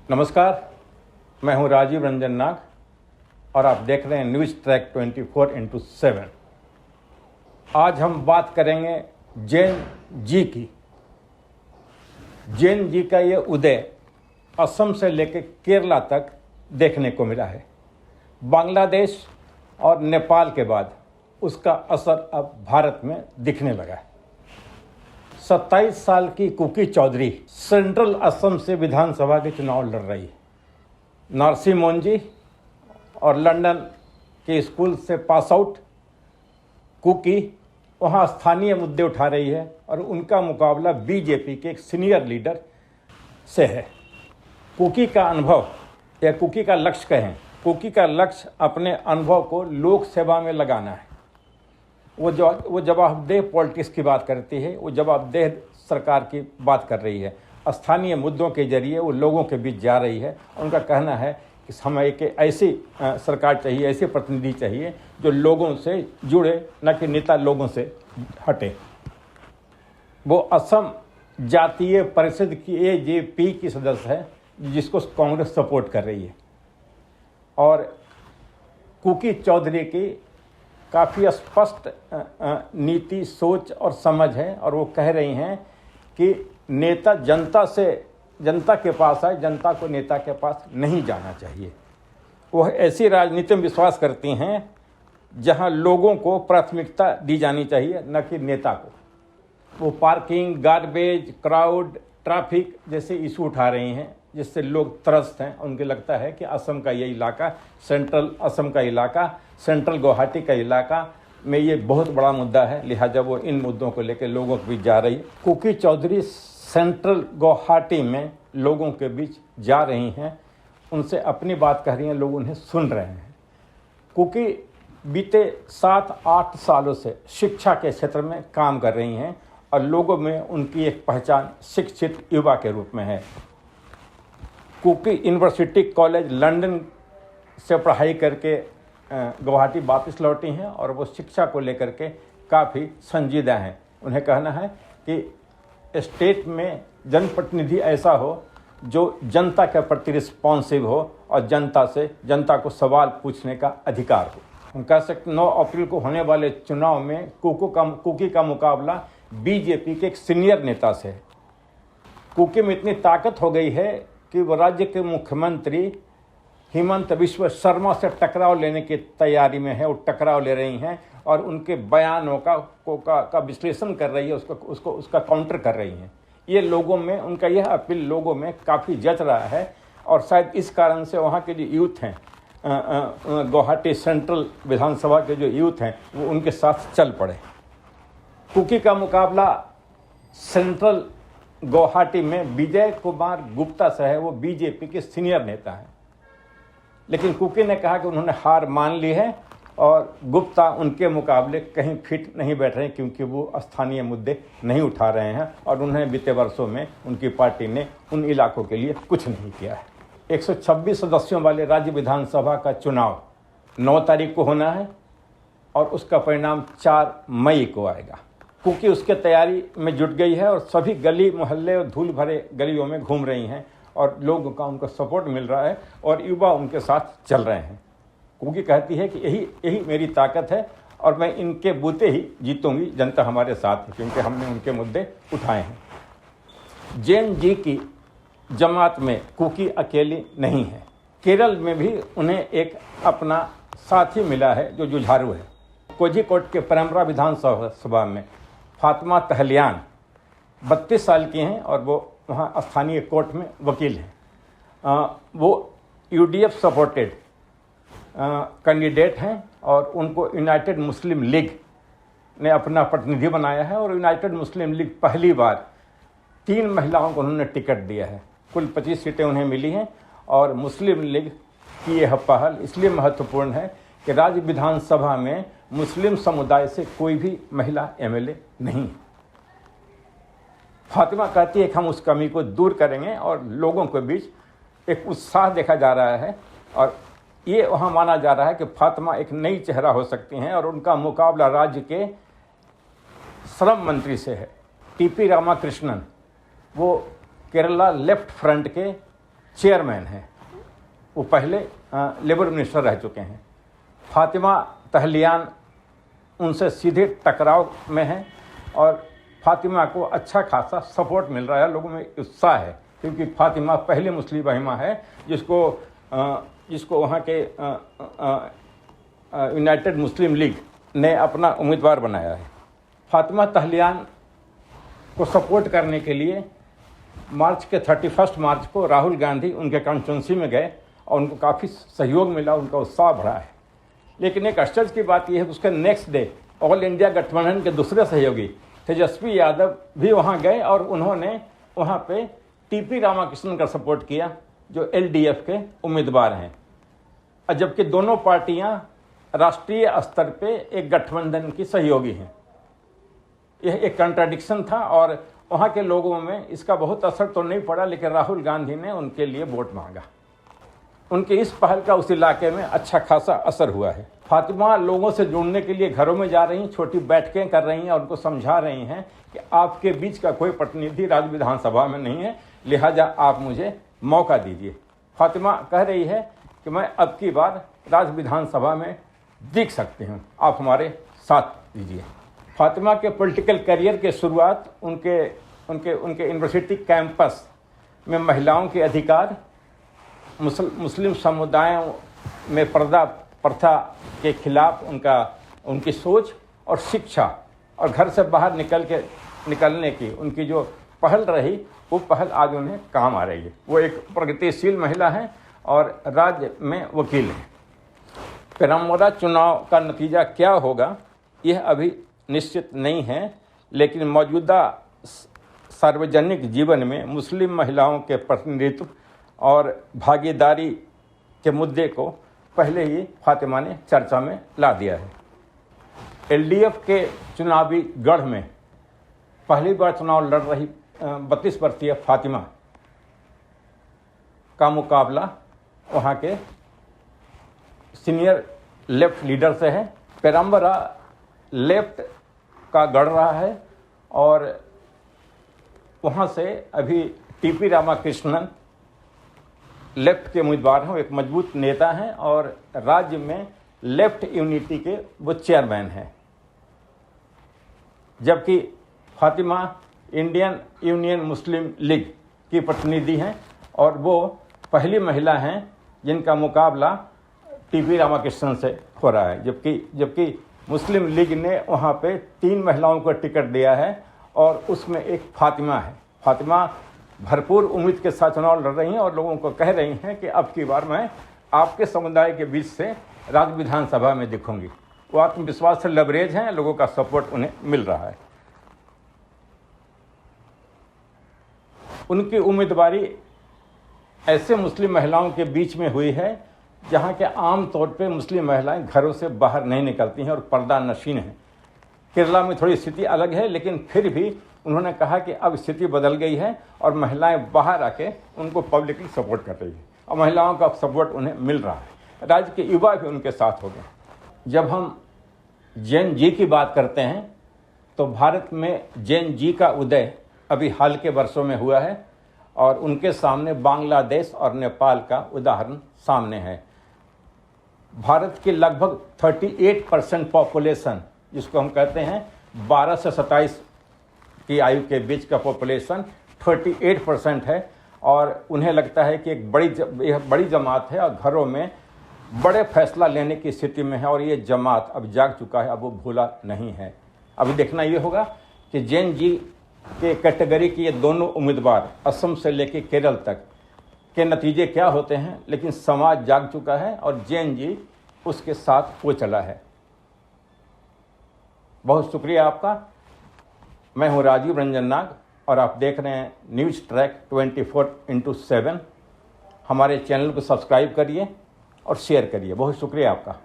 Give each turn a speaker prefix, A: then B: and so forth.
A: नमस्कार, मैं हूं राजीव रंजन नाग और आप देख रहे हैं न्यूज़ ट्रैक 24x7। आज हम बात करेंगे जेन जी की। जेन जी का ये उदय असम से लेकर केरला तक देखने को मिला है। बांग्लादेश और नेपाल के बाद उसका असर अब भारत में दिखने लगा है। 27 साल की कुकी चौधरी सेंट्रल असम से विधानसभा के चुनाव लड़ रही है। नरसी मोंजी और लंदन के स्कूल से पास आउट कुकी वहाँ स्थानीय मुद्दे उठा रही है और उनका मुकाबला बीजेपी के एक सीनियर लीडर से है। कुकी का अनुभव या कुकी का लक्ष्य कहें, कुकी का लक्ष्य अपने अनुभव को लोक सेवा में लगाना है। वो जवाबदेह पॉलिटिक्स की बात करती है, वो जवाबदेह सरकार की बात कर रही है। स्थानीय मुद्दों के जरिए वो लोगों के बीच जा रही है। उनका कहना है कि हमें एक ऐसी सरकार चाहिए, ऐसे प्रतिनिधि चाहिए जो लोगों से जुड़े, न कि नेता लोगों से हटे। वो असम जातीय परिषद की AJP की सदस्य है, जिसको कांग्रेस सपोर्ट कर रही है। और कुकी चौधरी की काफ़ी स्पष्ट नीति, सोच और समझ है और वो कह रही हैं कि नेता जनता के पास आए, जनता को नेता के पास नहीं जाना चाहिए। वो ऐसी राजनीति में विश्वास करती हैं जहां लोगों को प्राथमिकता दी जानी चाहिए, न कि नेता को। वो पार्किंग, गार्बेज, क्राउड, ट्रैफिक जैसे इशू उठा रही हैं, जिससे लोग त्रस्त हैं। उनको लगता है कि असम का ये इलाका, सेंट्रल असम का इलाका, सेंट्रल गुवाहाटी का इलाका में ये बहुत बड़ा मुद्दा है, लिहाजा वो इन मुद्दों को लेकर लोगों के बीच जा रही है। कुकी चौधरी सेंट्रल गुवाहाटी में लोगों के बीच जा रही हैं, उनसे अपनी बात कह रही हैं, लोग उन्हें सुन रहे हैं। कुकी बीते 7-8 सालों से शिक्षा के क्षेत्र में काम कर रही हैं और लोगों में उनकी एक पहचान शिक्षित युवा के रूप में है। कुकी यूनिवर्सिटी कॉलेज लंदन से पढ़ाई करके गुवाहाटी वापस लौटी हैं और वो शिक्षा को लेकर के काफ़ी संजीदा हैं। उन्हें कहना है कि स्टेट में जनप्रतिनिधि ऐसा हो जो जनता के प्रति रिस्पॉन्सिव हो और जनता को सवाल पूछने का अधिकार हो। हम कह सकते 9 अप्रैल को होने वाले चुनाव में कुकी का मुकाबला बीजेपी के एक सीनियर नेता से है। कुकी में इतनी ताकत हो गई है कि वो राज्य के मुख्यमंत्री हिमंत बिस्वा शर्मा से टकराव लेने की तैयारी में है। वो टकराव ले रही हैं और उनके बयानों का विश्लेषण कर रही है, उसका काउंटर कर रही हैं। ये लोगों में उनका यह अपील लोगों में काफ़ी जच रहा है और शायद इस कारण से वहाँ के जो यूथ हैं, गुवाहाटी सेंट्रल विधानसभा के जो यूथ हैं, वो उनके साथ चल पड़े। कुकी का मुकाबला सेंट्रल गुवाहाटी में विजय कुमार गुप्ता से है। वो बीजेपी के सीनियर नेता हैं, लेकिन कुकी ने कहा कि उन्होंने हार मान ली है और गुप्ता उनके मुकाबले कहीं फिट नहीं बैठ रहे हैं, क्योंकि वो स्थानीय मुद्दे नहीं उठा रहे हैं और उन्हें बीते वर्षों में उनकी पार्टी ने उन इलाकों के लिए कुछ नहीं किया है। 126 सदस्यों वाले राज्य विधानसभा का चुनाव 9 तारीख को होना है और उसका परिणाम 4 मई को आएगा। कुकी उसके तैयारी में जुट गई है और सभी गली मोहल्ले और धूल भरे गलियों में घूम रही हैं और लोगों का उनको सपोर्ट मिल रहा है और युवा उनके साथ चल रहे हैं। कुकी कहती है कि यही मेरी ताकत है और मैं इनके बूते ही जीतूंगी, जनता हमारे साथ है, क्योंकि हमने उनके मुद्दे उठाए हैं। जेन जी की जमात में कुकी अकेली नहीं है। केरल में भी उन्हें एक अपना साथी मिला है जो जुझारू है। कोझिकोड के परम्परा विधानसभा में फातिमा तहलियान 32 साल की हैं और वो वहाँ स्थानीय कोर्ट में वकील हैं। वो UDF सपोर्टेड कैंडिडेट हैं और उनको यूनाइटेड मुस्लिम लीग ने अपना प्रतिनिधि बनाया है और यूनाइटेड मुस्लिम लीग पहली बार 3 महिलाओं को उन्होंने टिकट दिया है। कुल 25 सीटें उन्हें मिली हैं और मुस्लिम लीग की यह पहल इसलिए महत्वपूर्ण है कि राज्य विधानसभा में मुस्लिम समुदाय से कोई भी महिला MLA नहीं। फातिमा कहती है कि हम उस कमी को दूर करेंगे और लोगों के बीच एक उत्साह देखा जा रहा है और ये वहाँ माना जा रहा है कि फातिमा एक नई चेहरा हो सकती हैं और उनका मुकाबला राज्य के श्रम मंत्री से है, TP रामाकृष्णन। वो केरला लेफ्ट फ्रंट के चेयरमैन हैं, वो पहले लेबर मिनिस्टर रह चुके हैं। फातिमा तहलियान उनसे सीधे टकराव में हैं और फातिमा को अच्छा खासा सपोर्ट मिल रहा है, लोगों में उत्साह है, क्योंकि फातिमा पहली मुस्लिम महिला है जिसको वहाँ के यूनाइटेड मुस्लिम लीग ने अपना उम्मीदवार बनाया है। फातिमा तहलियान को सपोर्ट करने के लिए मार्च के 31 मार्च को राहुल गांधी उनके कॉन्स्टिट्यूंसी में गए और उनको काफ़ी सहयोग मिला, उनका उत्साह बढ़ा है। लेकिन एक आश्चर्य की बात यह है कि उसके नेक्स्ट डे ऑल इंडिया गठबंधन के दूसरे सहयोगी तेजस्वी यादव भी वहाँ गए और उन्होंने वहाँ पे टीपी रामाकृष्णन का सपोर्ट किया, जो एलडीएफ के उम्मीदवार हैं। जबकि दोनों पार्टियां राष्ट्रीय स्तर पे एक गठबंधन की सहयोगी हैं। यह एक कंट्राडिक्शन था और वहाँ के लोगों में इसका बहुत असर तो नहीं पड़ा, लेकिन राहुल गांधी ने उनके लिए वोट मांगा। उनके इस पहल का उस इलाके में अच्छा खासा असर हुआ है। फातिमा लोगों से जुड़ने के लिए घरों में जा रही हैं, छोटी बैठकें कर रही हैं और उनको समझा रही हैं कि आपके बीच का कोई प्रतिनिधि राज्य विधानसभा में नहीं है, लिहाजा आप मुझे मौका दीजिए। फातिमा कह रही है कि मैं अब की बार राज्य विधानसभा में दिख सकती हूँ, आप हमारे साथ दीजिए। फातिमा के पॉलिटिकल करियर के शुरुआत उनके यूनिवर्सिटी कैंपस में महिलाओं के अधिकार, मुस्लिम समुदायों में पर्दा प्रथा के खिलाफ उनकी सोच और शिक्षा और घर से बाहर निकलने की उनकी जो पहल रही, वो पहल आज उन्हें काम आ रही है। वो एक प्रगतिशील महिला हैं और राज्य में वकील हैं। पेराम्बरा चुनाव का नतीजा क्या होगा यह अभी निश्चित नहीं है, लेकिन मौजूदा सार्वजनिक जीवन में मुस्लिम महिलाओं के प्रतिनिधित्व और भागीदारी के मुद्दे को पहले ही फातिमा ने चर्चा में ला दिया है। एलडीएफ के चुनावी गढ़ में पहली बार चुनाव लड़ रही 32 वर्षीय फातिमा का मुकाबला वहाँ के सीनियर लेफ्ट लीडर से है। पेराम्बरा लेफ्ट का गढ़ रहा है और वहाँ से अभी टीपी रामाकृष्णन लेफ्ट के उम्मीदवार हैं, वो एक मजबूत नेता हैं और राज्य में लेफ्ट यूनिटी के वो चेयरमैन हैं। जबकि फातिमा इंडियन यूनियन मुस्लिम लीग की प्रतिनिधि हैं और वो पहली महिला हैं जिनका मुकाबला टीपी रामाकृष्णन से हो रहा है। जबकि मुस्लिम लीग ने वहाँ पे 3 महिलाओं को टिकट दिया है और उसमें एक फातिमा है। फातिमा भरपूर उम्मीद के साथ चुनाव लड़ रही हैं और लोगों को कह रही हैं कि अब की बार मैं आपके समुदाय के बीच से राज्य विधानसभा में दिखूंगी। वो आत्मविश्वास से लबरेज हैं, लोगों का सपोर्ट उन्हें मिल रहा है। उनकी उम्मीदवारी ऐसे मुस्लिम महिलाओं के बीच में हुई है जहां के आम तौर पे मुस्लिम महिलाएं घरों से बाहर नहीं निकलती हैं और पर्दा नशीन हैं। केरला में थोड़ी स्थिति अलग है, लेकिन फिर भी उन्होंने कहा कि अब स्थिति बदल गई है और महिलाएं बाहर आके उनको पब्लिकली सपोर्ट कर रही है और महिलाओं का सपोर्ट उन्हें मिल रहा है। राज्य के युवा भी उनके साथ हो गए। जब हम जैन जी की बात करते हैं तो भारत में जैन जी का उदय अभी हाल के वर्षों में हुआ है और उनके सामने बांग्लादेश और नेपाल का उदाहरण सामने है। भारत की लगभग 38% पॉपुलेशन, जिसको हम कहते हैं 12 से 27 की आयु के बीच का पॉपुलेशन 38% है और उन्हें लगता है कि एक बड़ी जमात है और घरों में बड़े फैसला लेने की स्थिति में है और ये जमात अब जाग चुका है, अब वो भूला नहीं है। अभी देखना ये होगा कि जैन जी के कैटेगरी के ये दोनों उम्मीदवार असम से लेकर केरल तक के नतीजे क्या होते हैं, लेकिन समाज जाग चुका है और जैन जी उसके साथ हो चला है। बहुत शुक्रिया आपका। मैं हूं राजीव रंजन नाग और आप देख रहे हैं न्यूज़ ट्रैक 24/7। हमारे चैनल को सब्सक्राइब करिए और शेयर करिए। बहुत शुक्रिया आपका।